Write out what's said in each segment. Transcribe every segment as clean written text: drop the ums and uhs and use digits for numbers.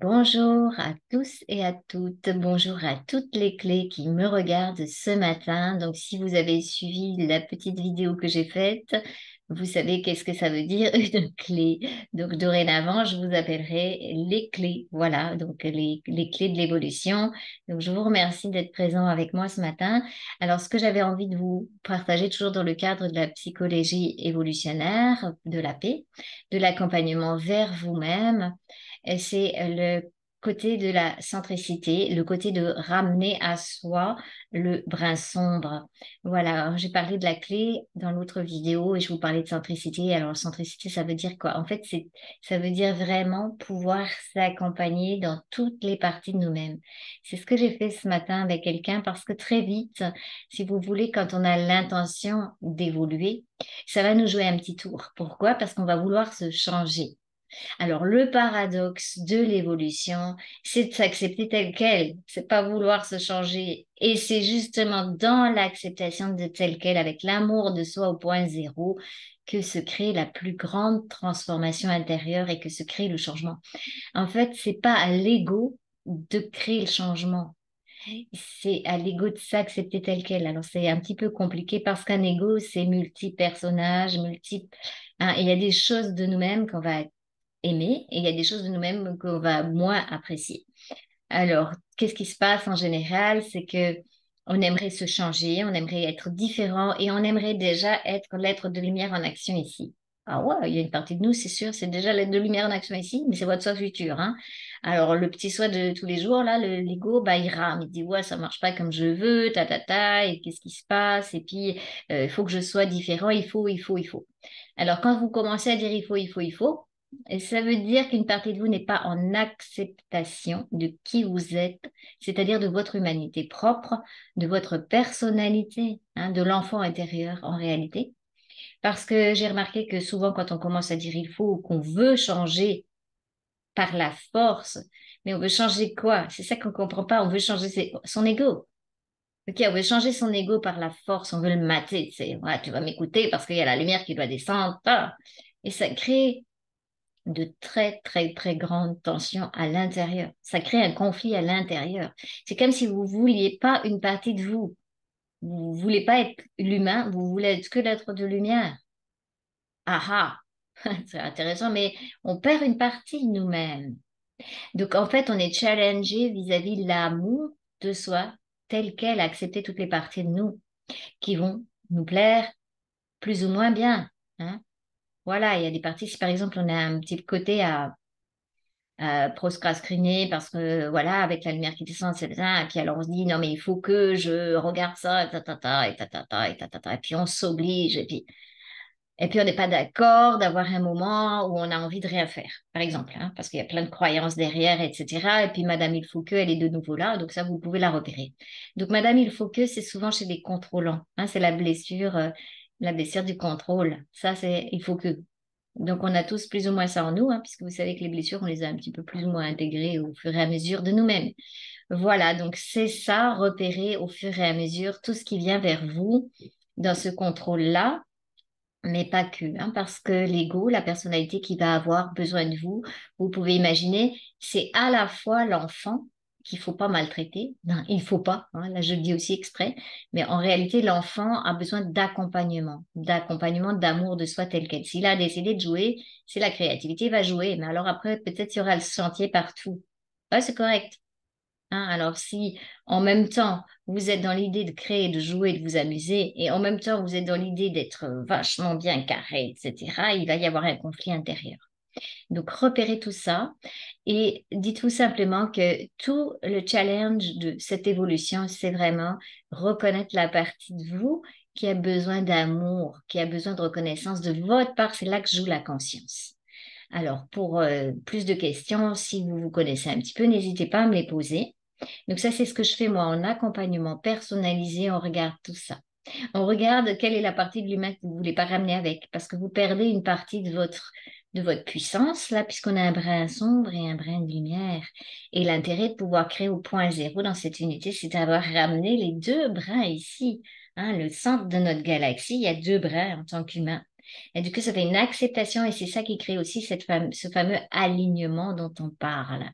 Bonjour à tous et à toutes, bonjour à toutes les clés qui me regardent ce matin. Donc, si vous avez suivi la petite vidéo que j'ai faite, vous savez qu'est-ce que ça veut dire une clé. Donc, dorénavant, je vous appellerai les clés. Voilà, donc les clés de l'évolution. Donc, je vous remercie d'être présent avec moi ce matin. Alors, ce que j'avais envie de vous partager, toujours dans le cadre de la psychologie évolutionnaire, de la paix, de l'accompagnement vers vous-même, et c'est le côté de la centricité, le côté de ramener à soi le brin sombre. Voilà, alors j'ai parlé de la clé dans l'autre vidéo et je vous parlais de centricité. Alors, centricité, ça veut dire quoi? En fait, ça veut dire vraiment pouvoir s'accompagner dans toutes les parties de nous-mêmes. C'est ce que j'ai fait ce matin avec quelqu'un parce que très vite, si vous voulez, quand on a l'intention d'évoluer, ça va nous jouer un petit tour. Pourquoi? Parce qu'on va vouloir se changer. Alors, le paradoxe de l'évolution, c'est de s'accepter tel quel. C'est pas vouloir se changer. Et c'est justement dans l'acceptation de tel quel, avec l'amour de soi au point zéro, que se crée la plus grande transformation intérieure et que se crée le changement. En fait, c'est pas à l'ego de créer le changement. C'est à l'ego de s'accepter tel quel. Alors, c'est un petit peu compliqué parce qu'un ego, c'est multi-personnage, multi... hein, et il y a des choses de nous-mêmes qu'on va aimer et il y a des choses de nous-mêmes qu'on va moins apprécier. Alors, qu'est-ce qui se passe en général? C'est que on aimerait se changer, on aimerait être différent et on aimerait déjà être l'être de lumière en action ici. Ah ouais, il y a une partie de nous, c'est sûr, c'est déjà l'être de lumière en action ici, mais c'est votre soi futur, hein. Alors, le petit soi de tous les jours, là, l'ego, bah, il rame, il dit, ouais, ça marche pas comme je veux, et qu'est-ce qui se passe? Et puis, il faut que je sois différent, il faut. Alors, quand vous commencez à dire il faut, et ça veut dire qu'une partie de vous n'est pas en acceptation de qui vous êtes, c'est-à-dire de votre humanité propre, de votre personnalité, hein, de l'enfant intérieur en réalité. Parce que j'ai remarqué que souvent, quand on commence à dire il faut ou qu'on veut changer par la force, mais on veut changer quoi? C'est ça qu'on ne comprend pas. On veut changer son ego. Ok, on veut changer son ego par la force, on veut le mater. C'est, ouais, tu vas m'écouter parce qu'il y a la lumière qui doit descendre. Ah. Et ça crée de très, très, très grandes tensions à l'intérieur. Ça crée un conflit à l'intérieur. C'est comme si vous vouliez pas une partie de vous. Vous voulez pas être l'humain, vous voulez être que l'être de lumière. Ah ah, c'est intéressant, mais on perd une partie de nous-mêmes. Donc en fait, on est challengé vis-à-vis de l'amour de soi tel quel, accepter toutes les parties de nous qui vont nous plaire plus ou moins bien, hein. Voilà, il y a des parties, si par exemple on a un petit côté à procrastiner parce que voilà, avec la lumière qui descend, c'est ça. Et puis alors on se dit non mais il faut que je regarde ça, et ta et et puis on s'oblige et puis on n'est pas d'accord d'avoir un moment où on a envie de rien faire, par exemple, hein, parce qu'il y a plein de croyances derrière, etc. Et puis Madame il faut que, elle est de nouveau là, donc ça vous pouvez la repérer. Donc Madame il faut que, c'est souvent chez les contrôlants, hein, c'est la blessure du contrôle. Ça c'est il faut que. Donc, on a tous plus ou moins ça en nous, hein, puisque vous savez que les blessures, on les a un petit peu plus ou moins intégrées au fur et à mesure de nous-mêmes. Voilà, donc c'est ça, repérer au fur et à mesure tout ce qui vient vers vous dans ce contrôle-là, mais pas que, hein, parce que l'ego, la personnalité qui va avoir besoin de vous, vous pouvez imaginer, c'est à la fois l'enfant qu'il faut pas maltraiter. Non, il faut pas, hein, là je le dis aussi exprès, mais en réalité, l'enfant a besoin d'accompagnement, d'amour de soi tel quel. S'il a décidé de jouer, c'est la créativité va jouer, mais alors après, peut-être il y aura le sentier partout. Ouais, c'est correct. Hein, alors si en même temps vous êtes dans l'idée de créer, de jouer, de vous amuser, et en même temps vous êtes dans l'idée d'être vachement bien carré, etc., il va y avoir un conflit intérieur. Donc repérez tout ça et dites-vous simplement que tout le challenge de cette évolution, c'est vraiment reconnaître la partie de vous qui a besoin d'amour, qui a besoin de reconnaissance de votre part. C'est là que joue la conscience. Alors, pour plus de questions, si vous vous connaissez un petit peu, n'hésitez pas à me les poser. Donc ça, c'est ce que je fais moi en accompagnement personnalisé. On regarde tout ça. On regarde quelle est la partie de l'humain que vous ne voulez pas ramener avec, parce que vous perdez une partie de votre puissance, là, puisqu'on a un brin sombre et un brin de lumière. Et l'intérêt de pouvoir créer au point zéro dans cette unité, c'est d'avoir ramené les deux brins ici. Hein, le centre de notre galaxie, il y a deux brins en tant qu'humain. Et du coup, ça fait une acceptation et c'est ça qui crée aussi ce fameux alignement dont on parle.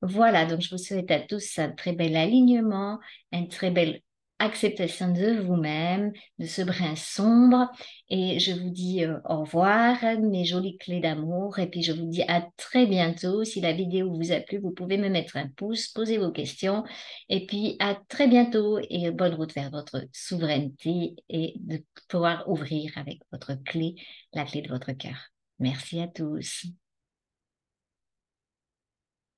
Voilà, donc je vous souhaite à tous un très bel alignement, une très belle acceptation de vous-même, de ce brin sombre. Et je vous dis au revoir, mes jolies clés d'amour. Et puis je vous dis à très bientôt. Si la vidéo vous a plu, vous pouvez me mettre un pouce, poser vos questions. Et puis à très bientôt et bonne route vers votre souveraineté et de pouvoir ouvrir avec votre clé, la clé de votre cœur. Merci à tous.